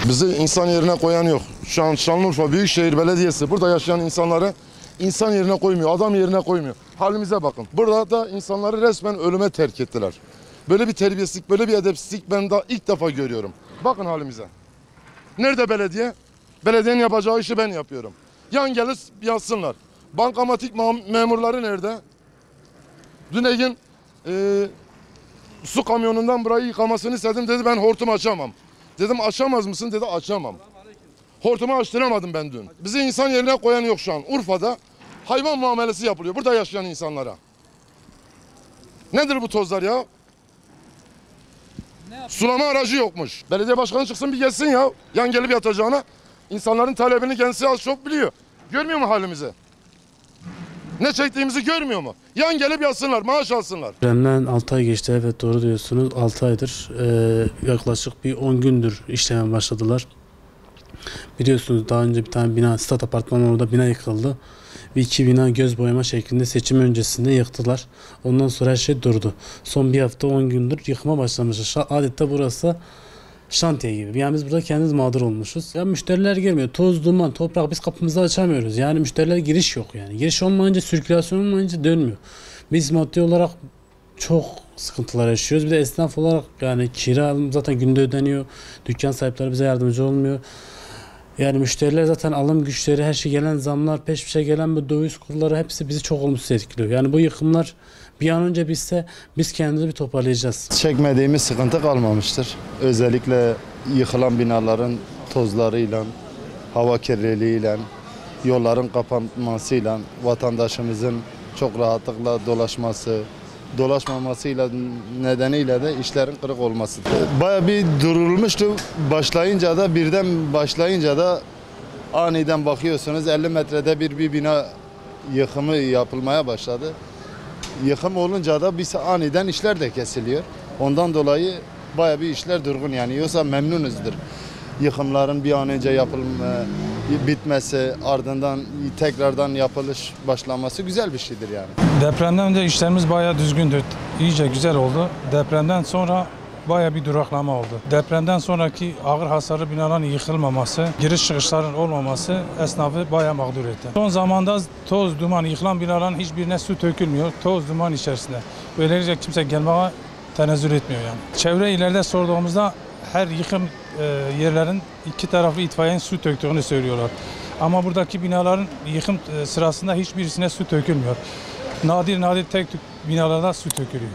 Bizi insan yerine koyan yok. Şu an Şanlıurfa Büyükşehir Belediyesi burada yaşayan insanları insan yerine koymuyor, adam yerine koymuyor. Halimize bakın. Burada da insanları resmen ölüme terk ettiler. Böyle bir terbiyesizlik, böyle bir edepsizlik ben daha ilk defa görüyorum. Bakın halimize. Nerede belediye? Belediyenin yapacağı işi ben yapıyorum. Yan gelir yazsınlar. Bankamatik memurları nerede? Dün su kamyonundan burayı yıkamasını istedim, dedi ben hortum açamam. Dedim açamaz mısın, dedi açamam. Hortumu açtıramadım ben dün. Bizi insan yerine koyan yok şu an. Urfa'da hayvan muamelesi yapılıyor burada yaşayan insanlara. Nedir bu tozlar ya? Sulama aracı yokmuş. Belediye başkanı çıksın bir gelsin ya. Yan gelip yatacağına. İnsanların talebini kendisi az çok biliyor. Görmüyor mu halimizi? Ne çektiğimizi görmüyor mu? Yan gelip yatsınlar, maaş alsınlar. Depremden 6 ay geçti, evet doğru diyorsunuz. 6 aydır yaklaşık bir 10 gündür işlemeye başladılar. Biliyorsunuz daha önce bir tane bina, stat apartmanı orada bina yıkıldı. Ve 2 bina göz boyama şeklinde seçim öncesinde yıktılar. Ondan sonra her şey durdu. Son bir hafta 10 gündür yıkıma başlamışız. Adeta burası şantiye gibi. Yani biz burada kendimiz mağdur olmuşuz. Ya müşteriler girmiyor. Toz, duman, toprak, biz kapımızı açamıyoruz. Yani müşteriler giriş yok yani. Giriş olmayınca, sirkülasyon olmayınca dönmüyor. Biz maddi olarak çok sıkıntılar yaşıyoruz. Bir de esnaf olarak yani kira zaten günde ödeniyor. Dükkan sahipleri bize yardımcı olmuyor. Yani müşteriler zaten alım güçleri, her şey gelen zamlar, peş peşe gelen bu döviz kurları hepsi bizi çok olumsuz etkiliyor. Yani bu yıkımlar bir an önce bitse biz kendimizi bir toparlayacağız. Çekmediğimiz sıkıntı kalmamıştır. Özellikle yıkılan binaların tozlarıyla, hava kirliliğiyle, yolların kapanmasıyla, vatandaşımızın çok rahatlıkla dolaşmamasıyla nedeniyle de işlerin kırık olması. Bayağı bir durulmuştu. Birden başlayınca da aniden bakıyorsunuz 50 metrede bir bina yıkımı yapılmaya başladı. Yıkım olunca da aniden işler de kesiliyor. Ondan dolayı bayağı bir işler durgun yani. Yoksa memnunuzdur. Yıkımların bir an önce bitmesi, ardından tekrardan yapılış başlaması güzel bir şeydir yani. Depremden önce işlerimiz bayağı düzgündü. İyice güzel oldu. Depremden sonra bayağı bir duraklama oldu. Depremden sonraki ağır hasarlı binaların yıkılmaması, giriş çıkışların olmaması esnafı bayağı mağdur etti. Son zamanda toz, duman, yıkılan binaların hiçbirine su dökülmüyor. Toz, duman içerisinde. Böylece kimse gelmeye tenezzül etmiyor yani. Çevre ileride sorduğumuzda her yıkım yerlerin iki taraflı itfaiyenin su döktüğünü söylüyorlar. Ama buradaki binaların yıkım sırasında hiçbirisine su dökülmüyor. Nadir tek binalarda su dökülüyor.